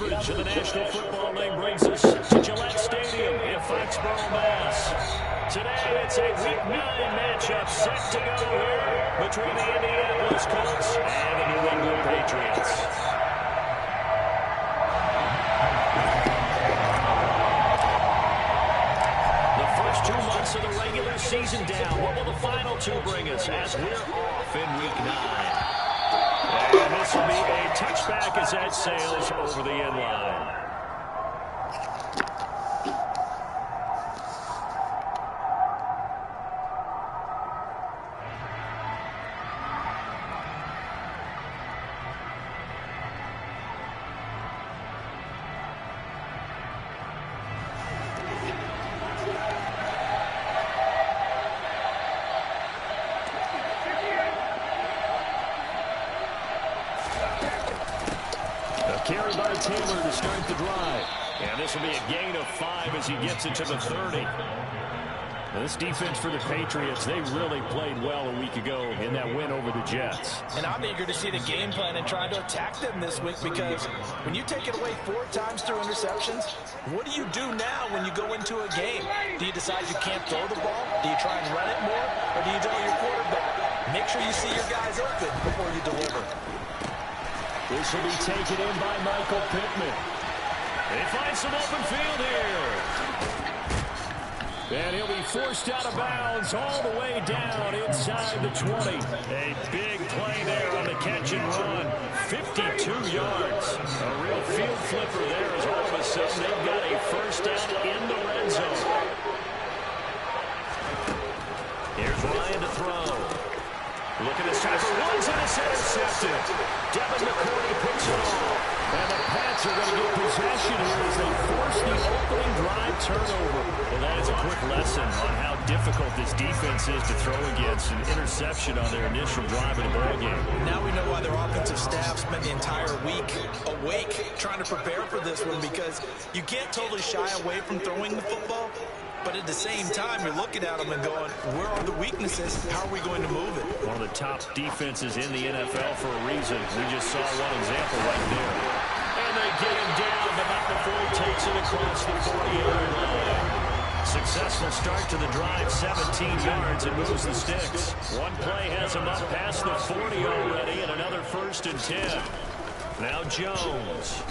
coverage of the National Football League brings us to Gillette Stadium in Foxborough, Mass. Today, it's a Week 9 matchup set to go here between the Indianapolis Colts and the New England Patriots. The first 2 months of the regular season down. What will the final 2 bring us as we're off in Week 9? And this will be a touchback as that sails over the end line. Carry by Taylor to start the drive. And this will be a gain of 5 as he gets it to the 30. Now this defense for the Patriots, they really played well a week ago in that win over the Jets. And I'm eager to see the game plan and try to attack them this week, because when you take it away 4 times through interceptions, what do you do now when you go into a game? Do you decide you can't throw the ball? Do you try and run it more? Or do you tell your quarterback, make sure you see your guys open before you deliver? This will be taken in by Michael Pittman. They find some open field here. And he'll be forced out of bounds all the way down inside the 20. A big play there on the catch and run. 52 yards. A real field flipper there as all of a sudden they've got a first down in the red zone. Here's Ryan to throw. Look at this time for runs, and it's intercepted. Devin McCourty picks it off. And the Pats are going to get possession here as they force the opening drive turnover. Well, that is a quick lesson on how difficult this defense is to throw against. An interception on their initial drive of the ballgame. Now we know why their offensive staff spent the entire week awake trying to prepare for this one, because you can't totally shy away from throwing the football. But at the same time, you're looking at them and going, where are the weaknesses? How are we going to move it? One of the top defenses in the NFL for a reason. We just saw one example right there. And they get him down, but not before he takes it across the 40-yard line. Successful start to the drive, 17 yards, and moves the sticks. One play has him up past the 40 already, and another 1st and 10. Now Jones.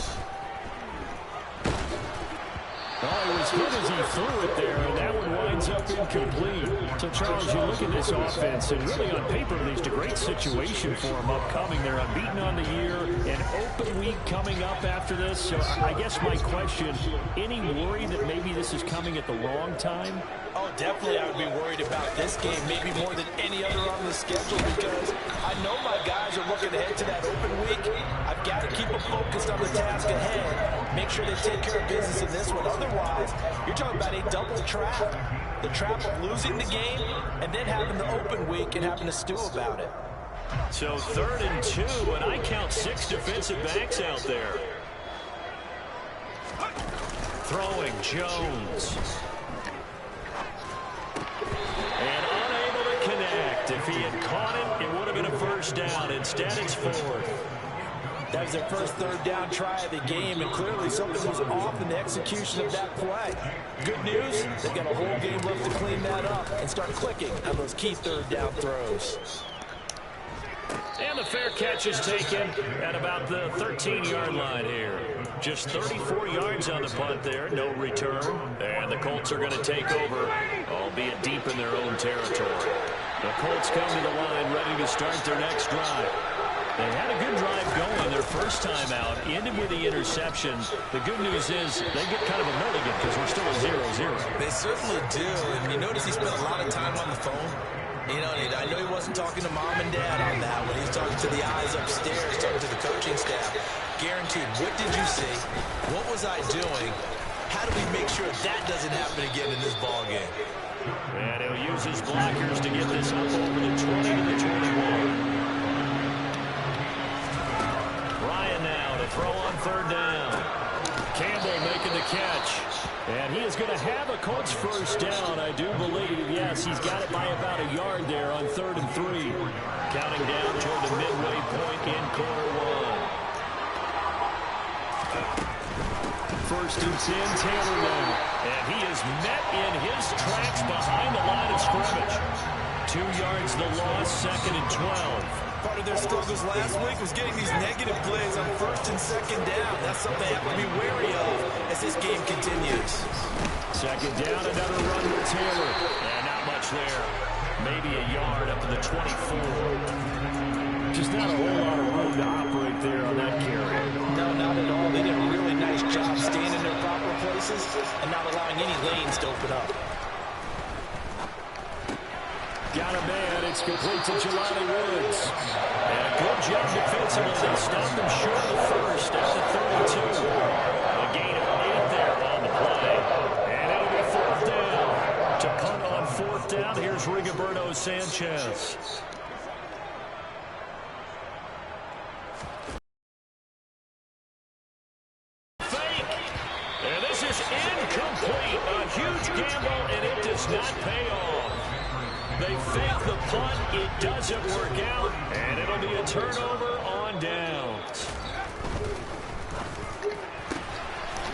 Oh, he was hit as he threw it there, and that one winds up incomplete. So, Charles, you look at this offense, and really on paper, at least a great situation for them upcoming. They're unbeaten on the year, an open week coming up after this. So, I guess my question, any worry that maybe this is coming at the wrong time? Oh, definitely I would be worried about this game, maybe more than any other on the schedule, because I know my guys are looking ahead to that open week. I've got to keep them focused on the task ahead, make sure they take care of business in this one. Otherwise, you're talking about a double trap. The trap of losing the game and then having the open week and having to stew about it. So 3rd and 2, and I count 6 defensive backs out there. Throwing Jones. And unable to connect. If he had caught it, it would have been a first down. Instead, it's 4th. That was their first 3rd down try of the game, and clearly something was off in the execution of that play. Good news, they've got a whole game left to clean that up and start clicking on those key 3rd down throws. And the fair catch is taken at about the 13-yard line here. Just 34 yards on the punt there, no return. And the Colts are going to take over, albeit deep in their own territory. The Colts come to the line ready to start their next drive. They had a good drive going their first time out, ended with the interception. The good news is they get kind of a mulligan because we're still at 0-0. They certainly do, and you notice he spent a lot of time on the phone. You know, I know he wasn't talking to mom and dad on that one. He's talking to the eyes upstairs, talking to the coaching staff. Guaranteed, what did you see? What was I doing? How do we make sure that doesn't happen again in this ball game? And he'll use his blockers to get this up over the 20 to the 21. Ryan now to throw on 3rd down. Campbell making the catch. And he is going to have a Colts first down, I do believe. Yes, he's got it by about a yard there on 3rd and 3. Counting down toward the midway point in quarter 1. 1st and 10, Taylor now. And he is met in his tracks behind the line of scrimmage. 2 yards the loss, 2nd and 12. Part of their struggles last week was getting these negative plays on 1st and 2nd down. That's something they have to be wary of as this game continues. 2nd down, another run with Taylor. And not much there. Maybe a yard up to the 24. Just not a whole lot of room to operate there on that carry. No, not at all. They did a really nice job staying in their proper places and not allowing any lanes to open up. Got a man. It's complete to Jelani Woods. And a good job defensively. They stopped him short of the 1st at the 32. A gain of 8 there on the play. And it'll be 4th down. To punt on 4th down, here's Rigoberto Sanchez. Incomplete. A huge gamble, and it does not pay off. They fake the punt. It doesn't work out, and it'll be a turnover on downs.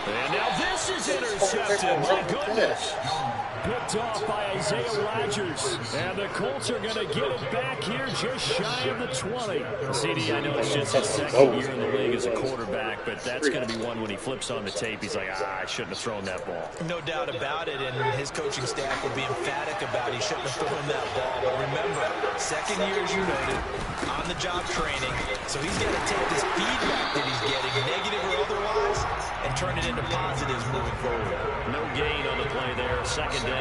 And now this is intercepted. My goodness. Picked off by Isaiah Rodgers. And the Colts are going to get it back here just shy of the 20. CD, I know it's just his 2nd year in the league as a quarterback, but that's going to be one when he flips on the tape. He's like, I shouldn't have thrown that ball. No doubt about it, and his coaching staff will be emphatic about he shouldn't have thrown that ball. But remember, 2nd year, as you noted, on-the-job training, so he's got to take this feedback that he's getting, negative or otherwise, and turn it into positives moving forward. No gain on the play there, 2nd down.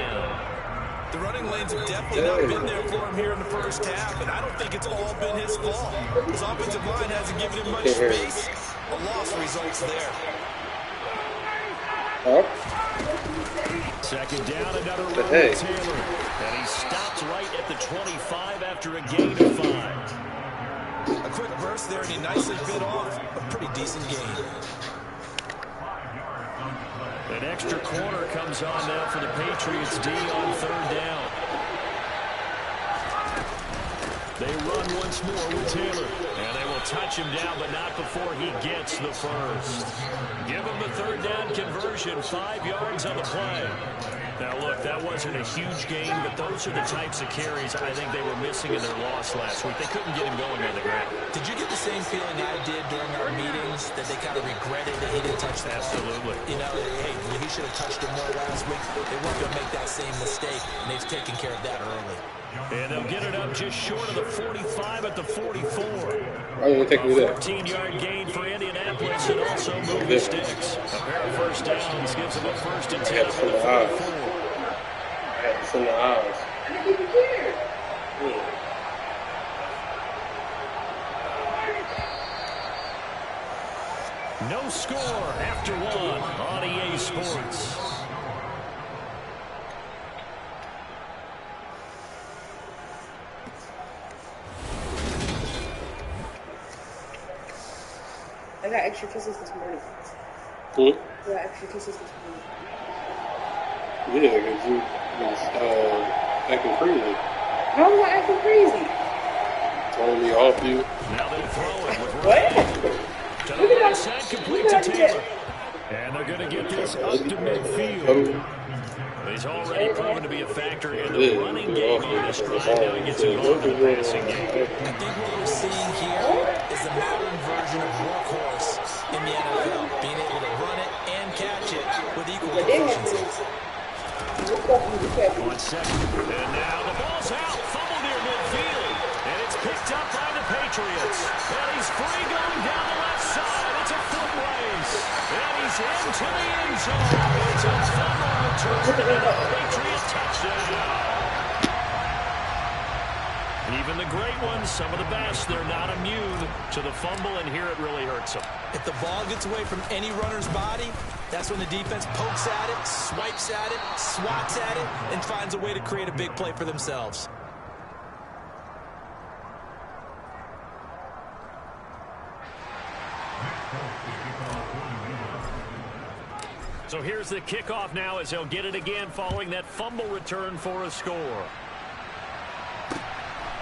The running lanes have definitely not been there for him here in the 1st half, and I don't think it's all been his fault. His offensive line hasn't given him much space. A loss results there. 2nd down, another run with Taylor. And he stops right at the 25 after a gain of 5. A quick burst there, and he nicely bit off a pretty decent gain. An extra corner comes on now for the Patriots D on 3rd down. They run once more with Taylor. And they will touch him down, but not before he gets the 1st. Give him the 3rd down conversion, 5 yards on the play. Now, look, that wasn't a huge gain, but those are the types of carries I think they were missing in their loss last week. They couldn't get him going on the ground. Did you get the same feeling I did during our meetings, that they kind of regretted that he didn't touch that? Absolutely. You know, hey, he should have touched him more last week. They weren't going to make that same mistake, and they've taken care of that early. And they'll get it up just short of the 45 at the 44. A 14-yard gain for Indianapolis and also move the sticks. A pair of 1st downs gives them a 1st and 10 for the 44. It's in the eyes. No score after 1 on EA Sports. I got extra kisses this morning. I got extra kisses this morning. Yeah, because you was acting crazy. How am I acting crazy? Totally off you. Now they throw it with What? to the right side, complete to Taylor. And they're going to get this up to midfield. He's already proven to be a factor in the running game on this drive. Now he gets involved in the passing game. I think what we're seeing here is the modern version of workhorse in the NFL, being able to run it and catch it with equal proficiency. 1 second. And now the ball's out. Fumble near midfield. And it's picked up by the Patriots. And he's free going down the left side. It's a foot race. And he's into the end zone. It's a fumble return and a Patriot touchdown. Even the great ones, some of the best, they're not immune to the fumble, and here it really hurts them. If the ball gets away from any runner's body, that's when the defense pokes at it, swipes at it, swats at it, and finds a way to create a big play for themselves. So here's the kickoff now as they'll get it again following that fumble return for a score.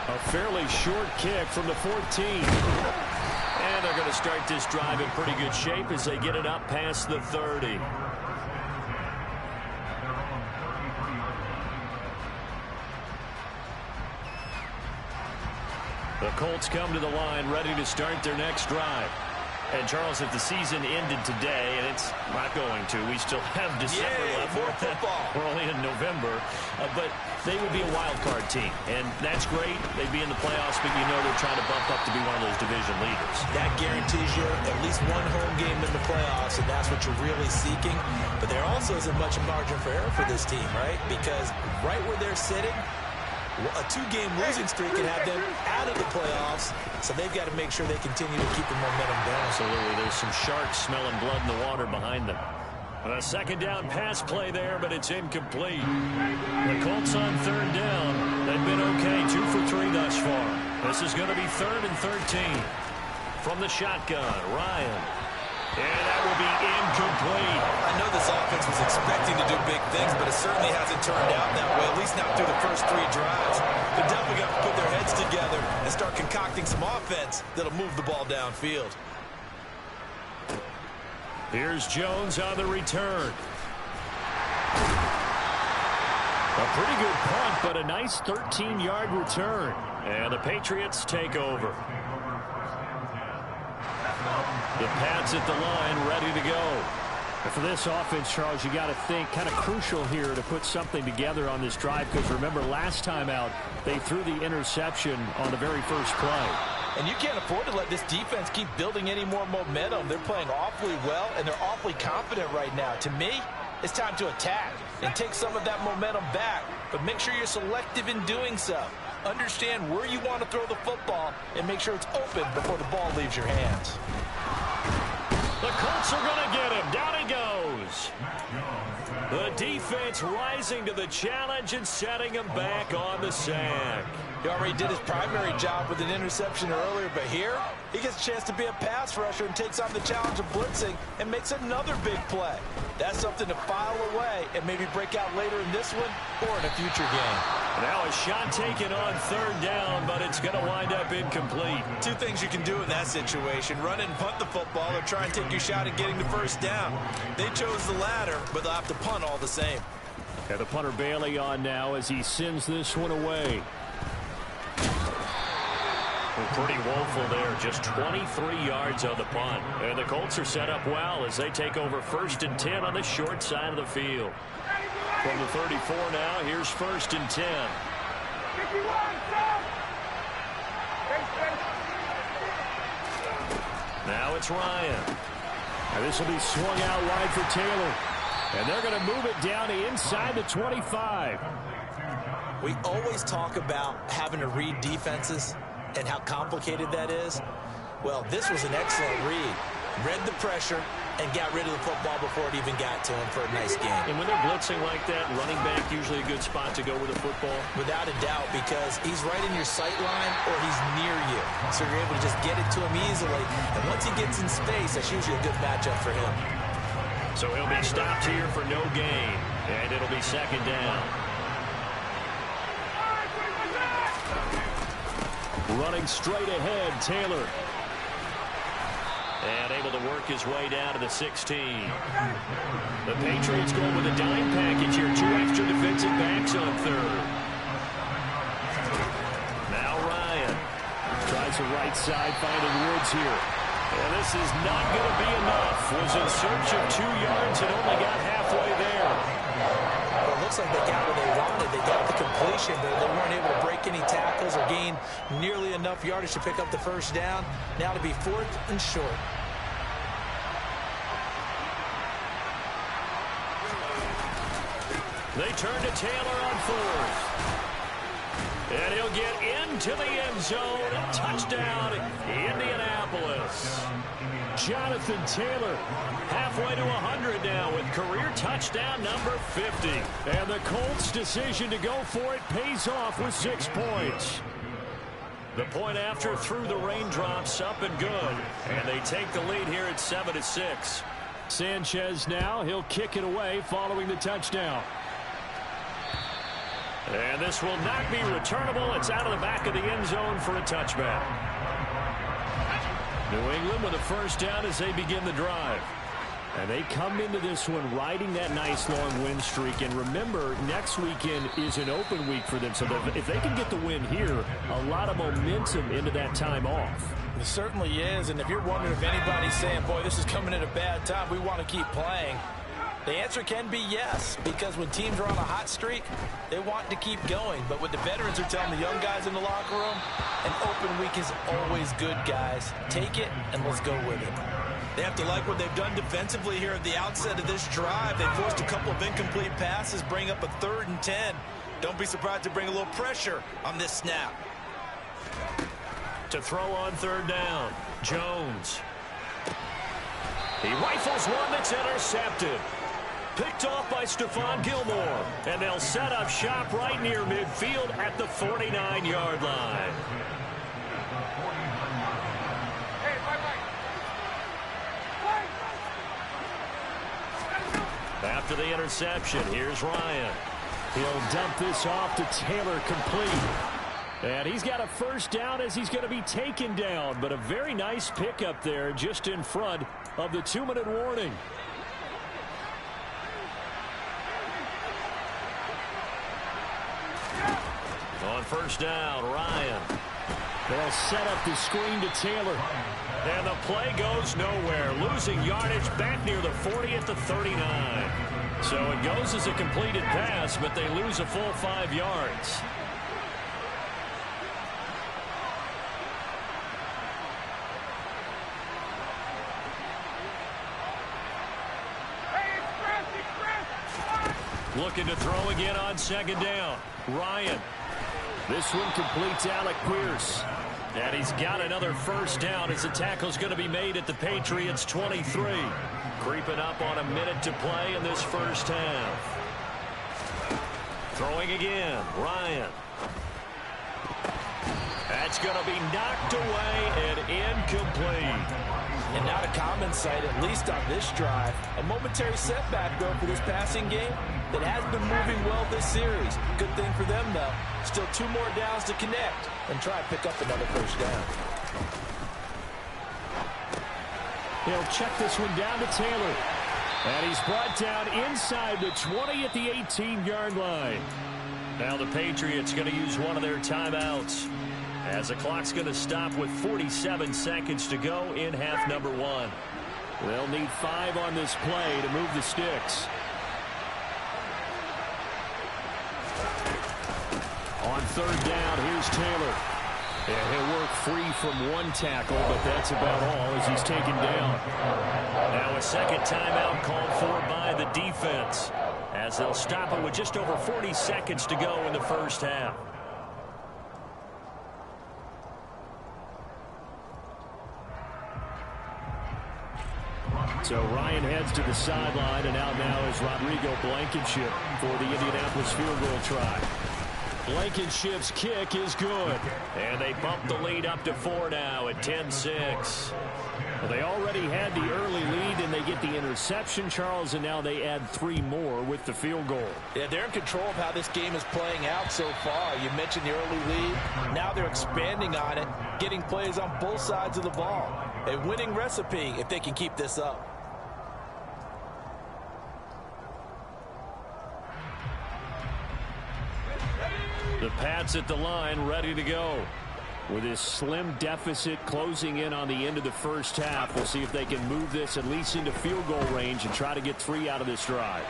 A fairly short kick from the 14. And they're going to start this drive in pretty good shape as they get it up past the 30. The Colts come to the line ready to start their next drive. And, Charles, if the season ended today, and it's not going to, we still have December left. More football. We're only in November. But they would be a wild card team. And that's great. They'd be in the playoffs, but you know they're trying to bump up to be one of those division leaders. That guarantees you at least one home game in the playoffs, and that's what you're really seeking. But there also isn't much margin for error for this team, right? Because right where they're sitting, a two-game losing streak can have them out of the playoffs, so they've got to make sure they continue to keep the momentum down. Absolutely. There's some sharks smelling blood in the water behind them. A second down pass play there, but it's incomplete. The Colts on third down. They've been okay, 2 for 3 thus far. This is going to be 3rd and 13. From the shotgun, Ryan. And that will be incomplete. I know this offense was expecting to do big things, but it certainly hasn't turned out that way, at least not through the first 3 drives. They're definitely got to put their heads together and start concocting some offense that'll move the ball downfield. Here's Jones on the return. A pretty good punt, but a nice 13-yard return. And the Patriots take over. The Pats at the line, ready to go. For this offense, Charles, you got to think kind of crucial here to put something together on this drive, because remember last time out they threw the interception on the very first play. And you can't afford to let this defense keep building any more momentum. They're playing awfully well, and they're awfully confident right now. To me, it's time to attack and take some of that momentum back, but make sure you're selective in doing so. Understand where you want to throw the football and make sure it's open before the ball leaves your hands. The Colts are going to get him. Down he goes. The defense rising to the challenge and setting him back on the sack. He already did his primary job with an interception earlier, but here he gets a chance to be a pass rusher and takes on the challenge of blitzing and makes another big play. That's something to file away and maybe break out later in this one or in a future game. Now a shot taken on third down, but it's going to wind up incomplete. 2 things you can do in that situation: run and punt the football, or try and take your shot at getting the first down. They chose the latter, but they'll have to punt all the same. And the punter Bailey on now as he sends this one away. Pretty woeful there, just 23 yards on the punt. And the Colts are set up well as they take over 1st and 10 on the short side of the field. From the 34 now, here's 1st and 10. Now it's Ryan. And this will be swung out wide for Taylor. And they're going to move it down to inside the 25. We always talk about having to read defenses and how complicated that is. Well, this was an excellent read. Read the pressure and got rid of the football before it even got to him for a nice game. And when they're blitzing like that, running back usually a good spot to go with the football. Without a doubt, because he's right in your sight line or he's near you. So you're able to just get it to him easily. And once he gets in space, that's usually a good matchup for him. So he'll be stopped here for no gain. And it'll be 2nd down. Running straight ahead, Taylor. And able to work his way down to the 16. The Patriots going with a dime package here. 2 extra defensive backs on third. Now Ryan. Tries the right side, finding Woods here. And this is not going to be enough. Was in search of 2 yards and only got halfway there. Well, it looks like they got what they wanted. They got the completion, but they weren't able to break any tackles or gain nearly enough yardage to pick up the first down. Now to be 4th and short. They turn to Taylor on 4th. And he'll get into the end zone. Touchdown, Indianapolis. Jonathan Taylor halfway to 100 now with career touchdown number 50. And the Colts' decision to go for it pays off with 6 points. The point after through the raindrops, up and good. And they take the lead here at 7-6. Sanchez now, he'll kick it away following the touchdown. And this will not be returnable. It's out of the back of the end zone for a touchback. New England with a first down as they begin the drive. And they come into this one riding that nice long win streak. And remember, next weekend is an open week for them. So if they can get the win here, a lot of momentum into that time off. It certainly is. And if you're wondering if anybody's saying, boy, this is coming at a bad time, we want to keep playing, the answer can be yes, because when teams are on a hot streak, they want to keep going. But what the veterans are telling the young guys in the locker room, an open week is always good, guys. Take it, and let's go with it. They have to like what they've done defensively here at the outset of this drive. They forced a couple of incomplete passes, bring up a 3rd and 10. Don't be surprised to bring a little pressure on this snap. To throw on 3rd down, Jones. He rifles one that's intercepted. Picked off by Stephon Gilmore. And they'll set up shop right near midfield at the 49-yard line. After the interception, here's Ryan. He'll dump this off to Taylor, complete. And he's got a first down as he's going to be taken down. But a very nice pickup there just in front of the 2-minute warning. On first down, Ryan. They'll set up the screen to Taylor. And the play goes nowhere. Losing yardage back near the 40 at the 39. So it goes as a completed pass, but they lose a full 5 yards. Looking to throw again on 2nd down. Ryan. This one completes Alec Pierce. And he's got another first down as the tackle's going to be made at the Patriots' 23. Creeping up on a minute to play in this first half. Throwing again, Ryan. That's going to be knocked away and incomplete. And not a common sight, at least on this drive. A momentary setback, though, for this passing game that has been moving well this series. Good thing for them, though. Still 2 more downs to connect and try and pick up another first down. He'll check this one down to Taylor. And he's brought down inside the 20 at the 18-yard line. Now the Patriots going to use one of their timeouts, as the clock's going to stop with 47 seconds to go in half number 1. They'll need 5 on this play to move the sticks. On 3rd down, here's Taylor. And he'll work free from 1 tackle, but that's about all as he's taken down. Now a second timeout called for by the defense, as they'll stop it with just over 40 seconds to go in the first half. So Ryan heads to the sideline, and out now is Rodrigo Blankenship for the Indianapolis field goal try. Blankenship's kick is good. And they bump the lead up to 4 now at 10-6. Well, they already had the early lead, and they get the interception, Charles, and now they add 3 more with the field goal. Yeah, they're in control of how this game is playing out so far. You mentioned the early lead. Now they're expanding on it, getting plays on both sides of the ball. A winning recipe if they can keep this up. The Pats at the line, ready to go. With this slim deficit closing in on the end of the first half, we'll see if they can move this at least into field goal range and try to get 3 out of this drive.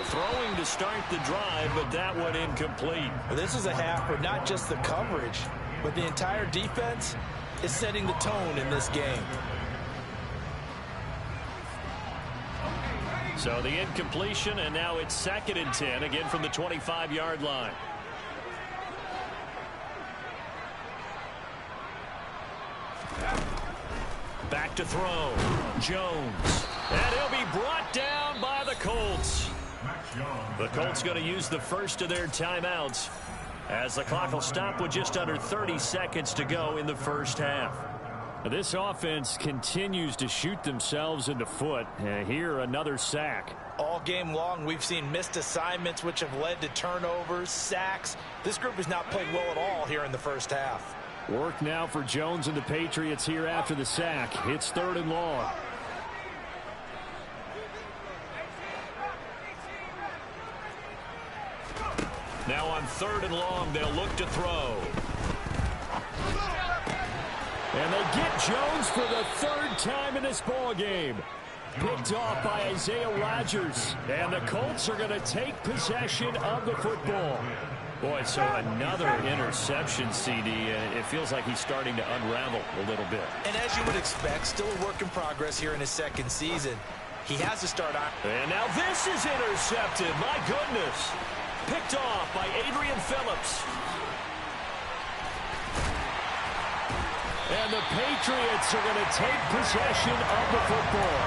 Throwing to start the drive, but that one incomplete. This is a half where not just the coverage, but the entire defense is setting the tone in this game. So the incompletion, and now it's 2nd and 10, again from the 25-yard line. Back to throw. Jones. And he'll be brought down by the Colts. The Colts going to use the first of their timeouts, as the clock will stop with just under 30 seconds to go in the first half. This offense continues to shoot themselves in the foot. Here, another sack. All game long, we've seen missed assignments, which have led to turnovers, sacks. This group has not played well at all here in the first half. Work now for Jones and the Patriots here after the sack. It's 3rd and long. Now on 3rd and long, they'll look to throw. And they get Jones for the 3rd time in this ball game. Picked off by Isaiah Rodgers. And the Colts are going to take possession of the football. Boy, so another interception, CD. It feels like he's starting to unravel a little bit. And as you would expect, still a work in progress here in his 2nd season. He has to start on. And now this is intercepted. My goodness. Picked off by Adrian Phillips. And the Patriots are going to take possession of the football.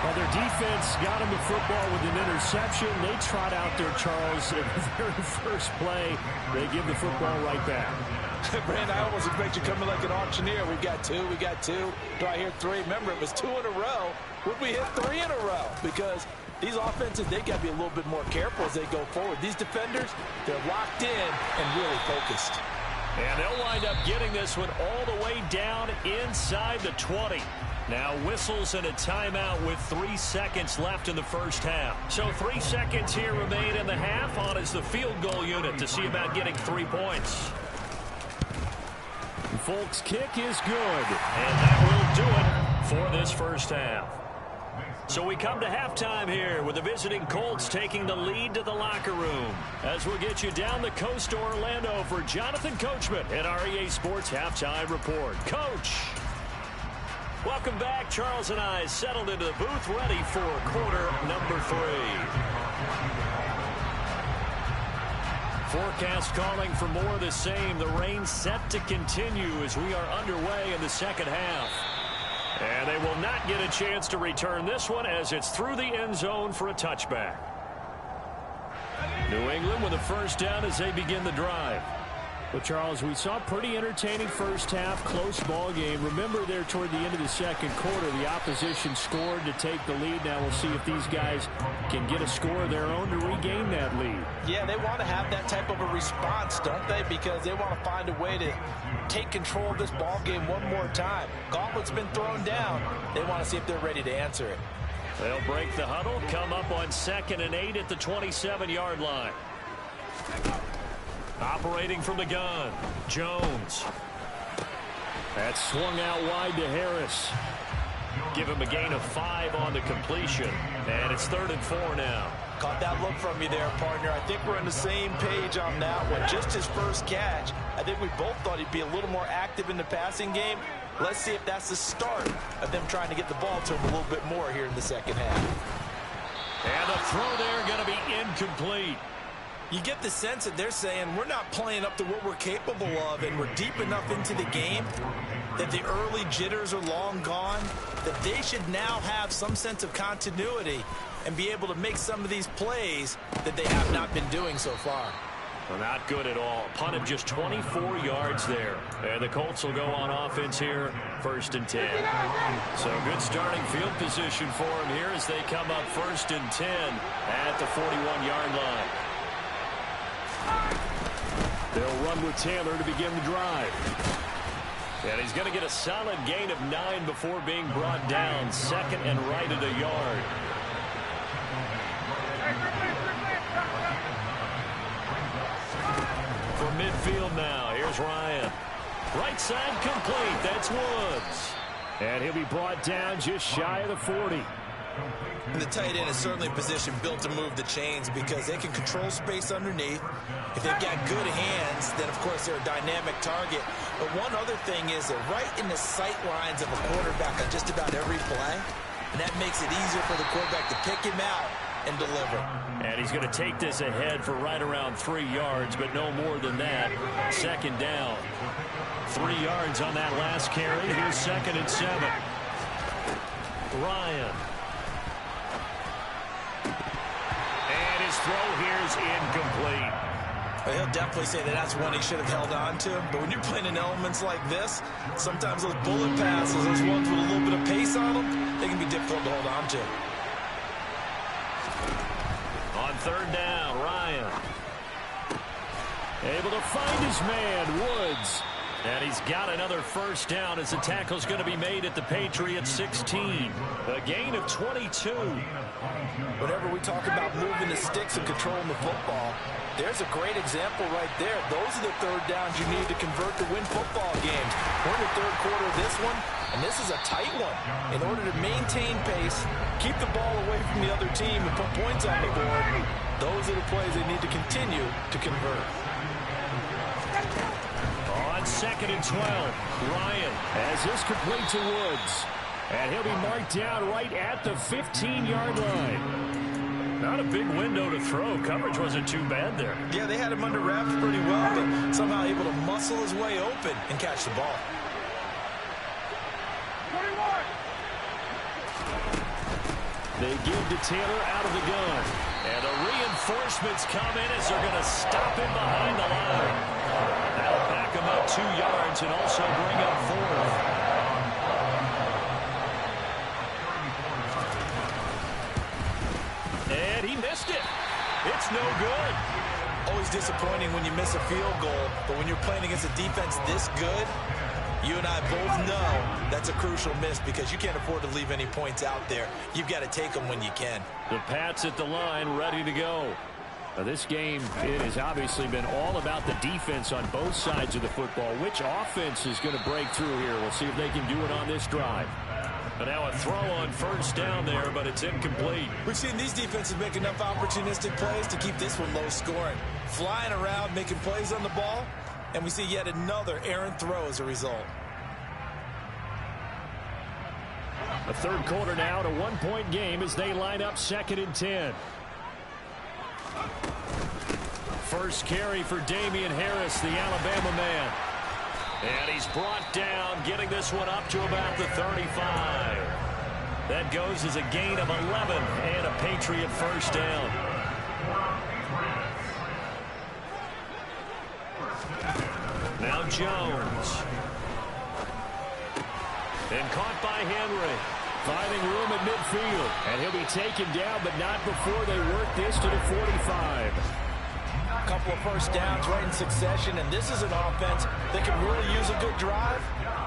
Well, their defense got him the football with an interception. They trot out there, Charles, in the very first play. They give the football right back. Brand, I almost expect you coming like an auctioneer. We got two. Do I hear 3? Remember, it was 2 in a row. Would we hit 3 in a row? Because these offenses, they got to be a little bit more careful as they go forward. These defenders, they're locked in and really focused. And they'll wind up getting this one all the way down inside the 20. Now whistles and a timeout with 3 seconds left in the first half. So 3 seconds here remain in the half. On is the field goal unit to see about getting 3 points. Folks' kick is good. And that will do it for this first half. So we come to halftime here with the visiting Colts taking the lead to the locker room. As we'll get you down the coast to Orlando for Jonathan Coachman at our EA Sports Halftime Report. Coach! Welcome back. Charles and I settled into the booth ready for quarter number 3. Forecast calling for more of the same. The rain set to continue as we are underway in the second half. And they will not get a chance to return this one as it's through the end zone for a touchback. New England with a first down as they begin the drive. Well, Charles, we saw a pretty entertaining first half, close ball game. Remember there toward the end of the second quarter, the opposition scored to take the lead. Now we'll see if these guys can get a score of their own to regain that lead. Yeah, they want to have that type of a response, don't they? Because they want to find a way to take control of this ball game one more time. Gauntlet's been thrown down. They want to see if they're ready to answer it. They'll break the huddle, come up on 2nd and 8 at the 27-yard line. Operating from the gun, Jones. That's swung out wide to Harris. Give him a gain of 5 on the completion. And it's 3rd and 4 now. Caught that look from you there, partner. I think we're on the same page on that one. Just his first catch. I think we both thought he'd be a little more active in the passing game. Let's see if that's the start of them trying to get the ball to him a little bit more here in the second half. And the throw there going to be incomplete. You get the sense that they're saying we're not playing up to what we're capable of, and we're deep enough into the game that the early jitters are long gone, that they should now have some sense of continuity and be able to make some of these plays that they have not been doing so far. Well, not good at all. Punt of just 24 yards there. And the Colts will go on offense here, 1st and 10. So good starting field position for them here as they come up 1st and 10 at the 41-yard line. They'll run with Taylor to begin the drive. And he's going to get a solid gain of 9 before being brought down. 2nd and right at a yard. From midfield now, here's Ryan. Right side complete. That's Woods. And he'll be brought down just shy of the 40. And the tight end is certainly a position built to move the chains because they can control space underneath. If they've got good hands, then of course they're a dynamic target. But one other thing is they're right in the sight lines of a quarterback on just about every play. And that makes it easier for the quarterback to pick him out and deliver. And he's going to take this ahead for right around 3 yards, but no more than that. 2nd down. 3 yards on that last carry. Here's 2nd and 7. Ryan. And his throw here is incomplete. Well, he'll definitely say that that's one he should have held on to. But when you're playing in elements like this, sometimes those bullet passes, those ones with a little bit of pace on them, they can be difficult to hold on to. On 3rd down, Ryan. Able to find his man, Woods. And he's got another first down as the tackle's going to be made at the Patriots 16. A gain of 22. Whenever we talk about moving the sticks and controlling the football, there's a great example right there. Those are the third downs you need to convert to win football games. We're in the third quarter of this one, and this is a tight one. In order to maintain pace, keep the ball away from the other team, and put points on the board, those are the plays they need to continue to convert. On 2nd and 12, Ryan has this complete to Woods. And he'll be marked down right at the 15-yard line. Not a big window to throw. Coverage wasn't too bad there. Yeah, they had him under wraps pretty well, but somehow able to muscle his way open and catch the ball. They give to Taylor out of the gun. And the reinforcements come in as they're going to stop him behind the line. That'll back him up 2 yards and also bring up 4th. And he missed it. It's no good. Always disappointing when you miss a field goal, but when you're playing against a defense this good, you and I both know that's a crucial miss because you can't afford to leave any points out there. You've got to take them when you can. The Pats at the line, ready to go. Now this game, it has obviously been all about the defense on both sides of the football. Which offense is going to break through here? We'll see if they can do it on this drive. But now a throw on first down there, but it's incomplete. We've seen these defenses make enough opportunistic plays to keep this one low scoring. Flying around, making plays on the ball, and we see yet another errant throw as a result. A third quarter now, at a one-point game as they line up 2nd and 10. First carry for Damian Harris, the Alabama man. And he's brought down, getting this one up to about the 35. That goes as a gain of 11 and a Patriot first down. Now Jones. And caught by Henry. Finding room at midfield. And he'll be taken down, but not before they work this to the 45. A couple of first downs right in succession, and this is an offense that can really use a good drive,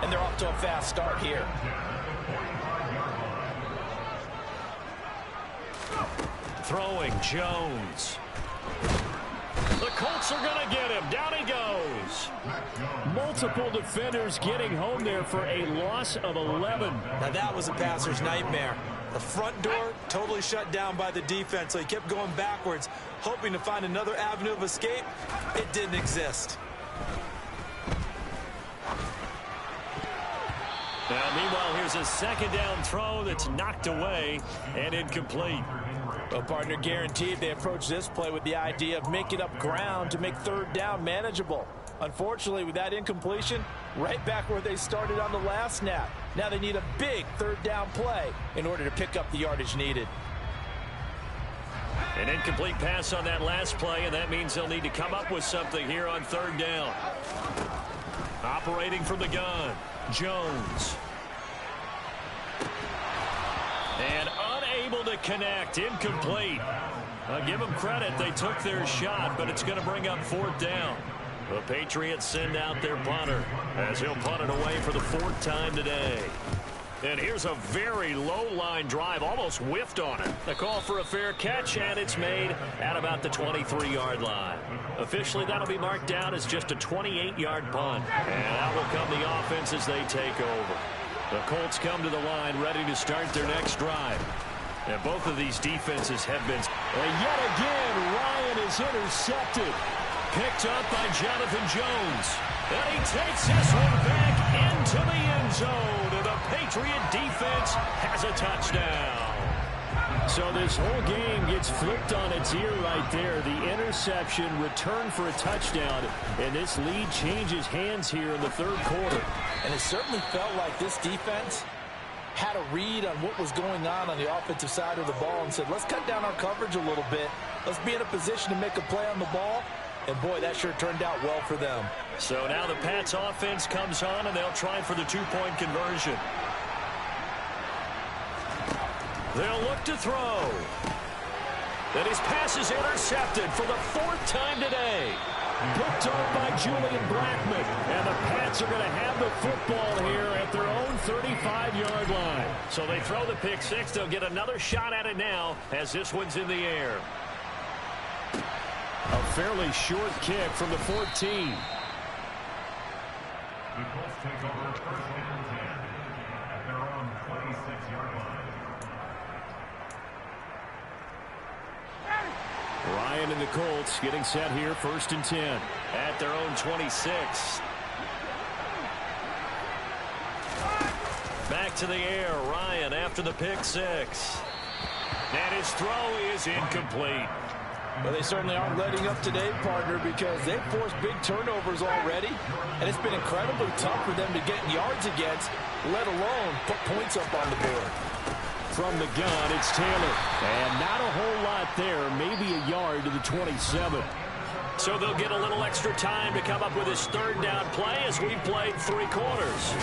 and they're off to a fast start here. Throwing Jones. The Colts are going to get him. Down he goes. Multiple defenders getting home there for a loss of 11. Now that was a passer's nightmare. The front door totally shut down by the defense, so he kept going backwards, hoping to find another avenue of escape. It didn't exist. Now, meanwhile, here's a second down throw that's knocked away and incomplete. Well, partner, guaranteed they approach this play with the idea of making up ground to make third down manageable. Unfortunately, with that incompletion, right back where they started on the last snap. Now they need a big third down play in order to pick up the yardage needed. An incomplete pass on that last play, and that means they'll need to come up with something here on third down. Operating from the gun, Jones. And unable to connect, incomplete. I'll give them credit, they took their shot, but it's going to bring up fourth down. The Patriots send out their punter as he'll punt it away for the 4th time today. And here's a very low-line drive, almost whiffed on it. The call for a fair catch, and it's made at about the 23-yard line. Officially, that'll be marked down as just a 28-yard punt. And out will come the offense as they take over. The Colts come to the line ready to start their next drive. And both of these defenses have been... And yet again, Ryan is intercepted. Picked up by Jonathan Jones. And he takes this one back into the end zone. And the Patriot defense has a touchdown. So this whole game gets flipped on its ear right there. The interception, return for a touchdown. And this lead changes hands here in the third quarter. And it certainly felt like this defense had a read on what was going on the offensive side of the ball and said, let's cut down our coverage a little bit. Let's be in a position to make a play on the ball. And, boy, that sure turned out well for them. So now the Pats offense comes on, and they'll try for the two-point conversion. They'll look to throw. And his pass is intercepted for the 4th time today. Picked off by Julian Blackmon. And the Pats are going to have the football here at their own 35-yard line. So they throw the pick six. They'll get another shot at it now as this one's in the air. A fairly short kick from the 14. The Colts take over first and 10 at their own 26-yard line. Ryan and the Colts getting set here, first and 10. At their own 26. Back to the air. Ryan after the pick six. And his throw is incomplete. Well, they certainly aren't letting up today, partner, because they've forced big turnovers already, and it's been incredibly tough for them to get yards against, let alone put points up on the board. From the gun, it's Taylor. And not a whole lot there, maybe a yard to the 27. So they'll get a little extra time to come up with his third down play as we've played 3 quarters.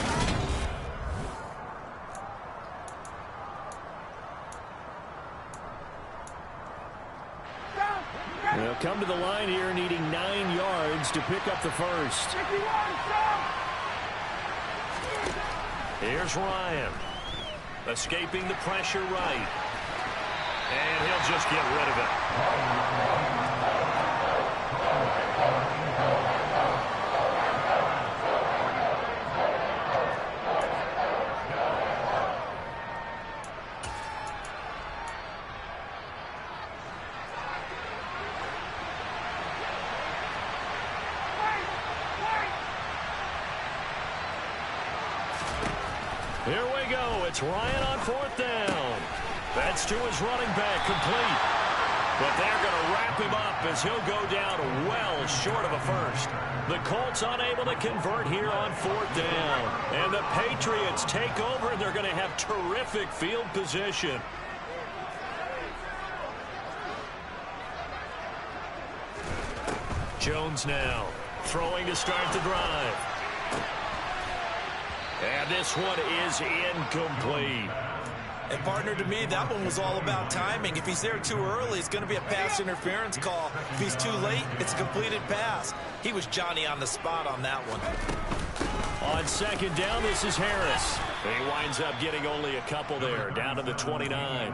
They'll come to the line here needing 9 yards to pick up the first. Here's Ryan. Escaping the pressure right. And he'll just get rid of it. Here we go. It's Ryan on 4th down. That's to his running back, complete. But they're going to wrap him up as he'll go down well short of a first. The Colts unable to convert here on 4th down. And the Patriots take over, and they're going to have terrific field position. Jones now throwing to start the drive. And this one is incomplete. And partner, to me, that one was all about timing. If he's there too early, it's going to be a pass interference call. If he's too late, it's a completed pass. He was Johnny on the spot on that one. On 2nd down, this is Harris. He winds up getting only a couple there, down to the 29.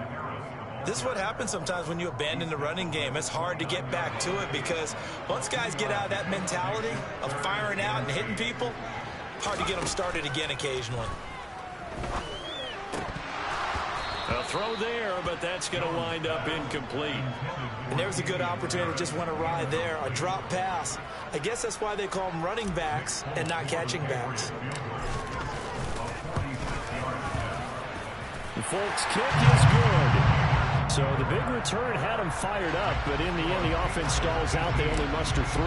This is what happens sometimes when you abandon the running game. It's hard to get back to it because once guys get out of that mentality of firing out and hitting people, hard to get them started again occasionally. A throw there, but that's going to wind up incomplete. And there's a good opportunity. Just want to ride there. A drop pass. I guess that's why they call them running backs and not catching backs. The Folks kick is good. So the big return had them fired up, but in the end, the offense stalls out. They only muster 3.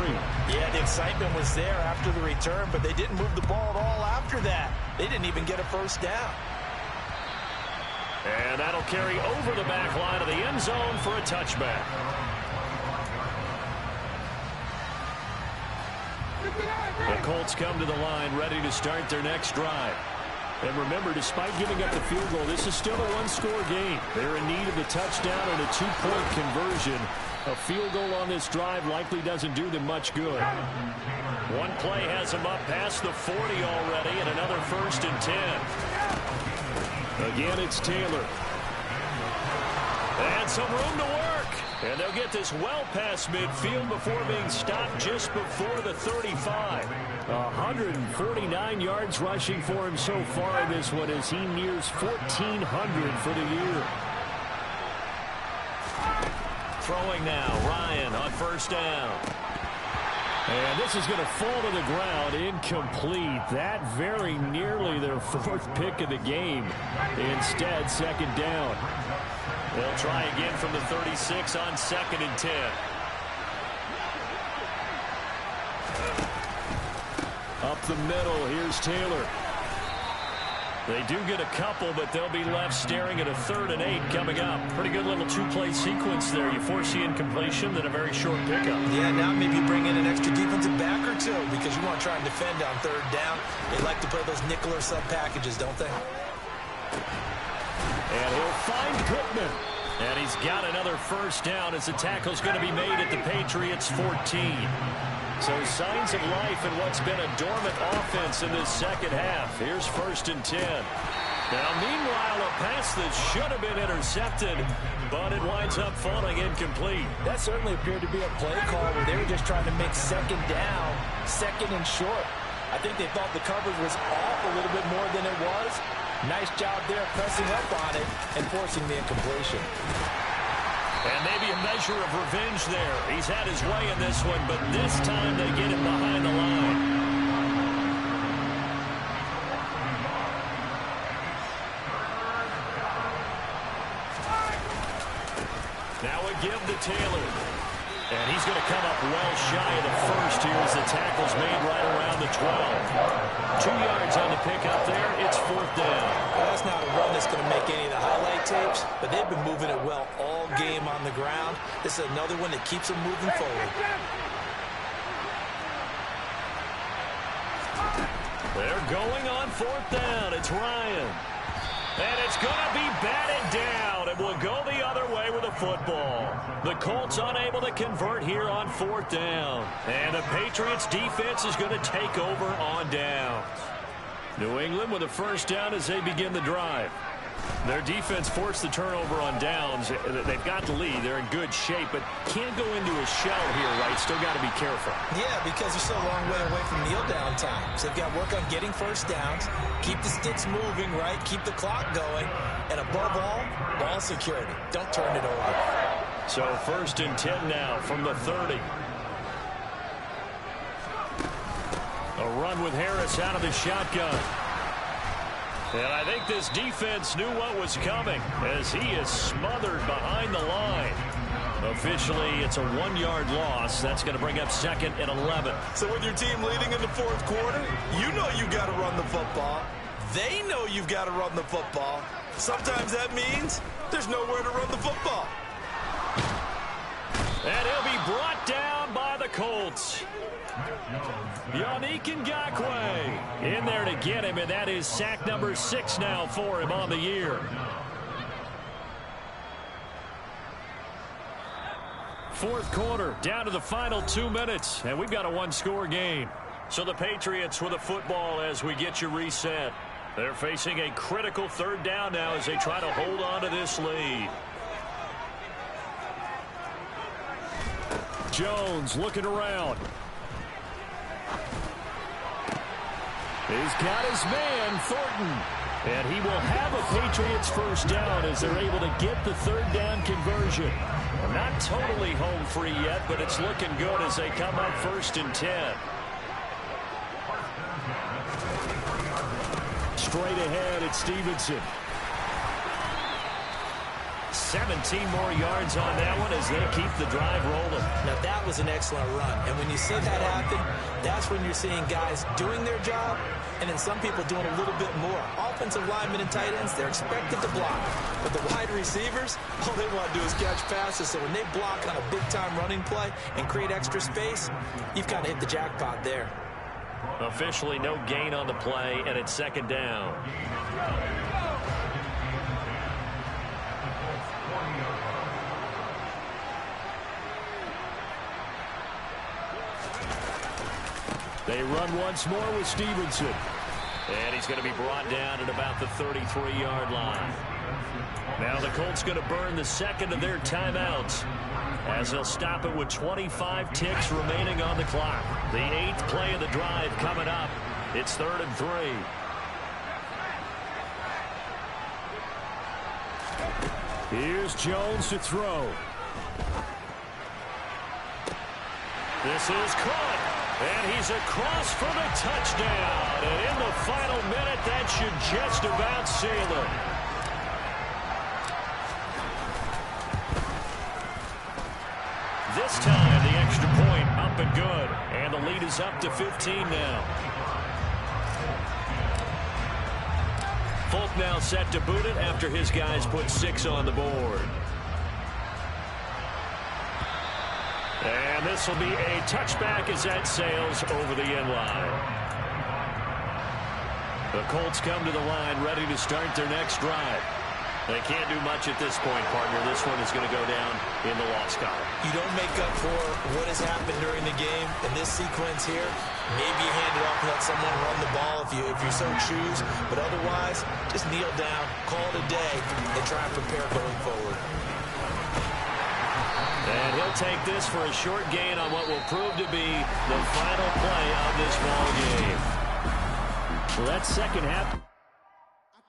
Yeah, the excitement was there after the return, but they didn't move the ball at all after that. They didn't even get a first down. And that'll carry over the back line of the end zone for a touchback. The Colts come to the line ready to start their next drive. And remember, despite giving up the field goal, this is still a 1-score game. They're in need of a touchdown and a 2-point conversion. A field goal on this drive likely doesn't do them much good. One play has them up past the 40 already, and another 1st and 10. Again, it's Taylor. And some room to work. And they'll get this well past midfield before being stopped just before the 35. 149 yards rushing for him so far in this one as he nears 1,400 for the year. Throwing now, Ryan on 1st down. And this is going to fall to the ground, incomplete. That very nearly their 4th pick of the game. Instead, 2nd down. They'll try again from the 36 on 2nd and 10. Up the middle, here's Taylor. They do get a couple, but they'll be left staring at a 3rd and 8 coming up. Pretty good little 2-play sequence there. You force the incompletion, then a very short pickup. Yeah, now maybe bring in an extra defensive back or two because you want to try and defend on 3rd down. They like to play those nickel or sub packages, don't they? And he'll find Pittman. And he's got another 1st down as the tackle's going to be made at the Patriots' 14. So signs of life in what's been a dormant offense in this second half. Here's 1st and 10. Now, meanwhile, a pass that should have been intercepted, but it winds up falling incomplete. That certainly appeared to be a play call where they were just trying to make second down, second and short. I think they thought the coverage was off a little bit more than it was. Nice job there pressing up on it and forcing the incompletion. And maybe a measure of revenge there. He's had his way in this one, but this time they get him behind the line. Now a give to Taylor. And he's going to come up well shy of the first here as the tackle's made right around the 12. 2 yards on the pickup there. It's 4th down. Well, that's not a run that's going to make any of the highlight tapes, but they've been moving it well all game on the ground. This is another one that keeps them moving forward. They're going on 4th down. It's Ryan. And it's going to be batted down. It will go the other way with the football. The Colts unable to convert here on 4th down. And the Patriots defense is going to take over on downs. New England with a 1st down as they begin the drive. Their defense forced the turnover on downs. They've got the lead. They're in good shape, but can't go into a shell here, right? Still got to be careful. Yeah, because they're still a long way away from kneel down time. So they've got to work on getting 1st downs, keep the sticks moving, right? Keep the clock going, and above all, ball security. Don't turn it over. So 1st and 10 now from the 30. A run with Harris out of the shotgun. And I think this defense knew what was coming as he is smothered behind the line. Officially, it's a 1-yard loss. That's going to bring up 2nd and 11. So with your team leading in the 4th quarter, you know you've got to run the football. They know you've got to run the football. Sometimes that means there's nowhere to run the football. And he'll be brought down by the Colts. Yannick Ngakoue in there to get him, and that is sack number 6 now for him on the year. 4th quarter, down to the final 2 minutes, and we've got a 1-score game. So the Patriots with a football as we get you reset. They're facing a critical 3rd down now as they try to hold on to this lead. Jones looking around. He's got his man, Thornton. And he will have a Patriots 1st down as they're able to get the 3rd down conversion. Not totally home free yet, but it's looking good as they come up 1st and 10. Straight ahead, it's Stevenson. 17 more yards on that one as they keep the drive rolling. Now, that was an excellent run. And when you see that happen, that's when you're seeing guys doing their job and then some people doing a little bit more. Offensive linemen and tight ends, they're expected to block. But the wide receivers, all they want to do is catch passes. So when they block on a big-time running play and create extra space, you've kind of hit the jackpot there. Officially no gain on the play, and it's 2nd down. They run once more with Stevenson. And he's going to be brought down at about the 33-yard line. Now the Colts going to burn the 2nd of their timeouts as they'll stop it with 25 ticks remaining on the clock. The 8th play of the drive coming up. It's 3rd and 3. Here's Jones to throw. This is caught. And he's across for the touchdown. And in the final minute, that should just about seal it. This time, the extra point up and good. And the lead is up to 15 now. Folk now set to boot it after his guys put 6 on the board. And this will be a touchback as that sails over the end line. The Colts come to the line ready to start their next drive. They can't do much at this point, partner. This one is going to go down in the loss column. You don't make up for what has happened during the game. In this sequence here, maybe you hand it off and let someone run the ball if you so choose. But otherwise, just kneel down, call it a day, and try and prepare going forward. And he'll take this for a short gain on what will prove to be the final play of this ball game. Well, that second half.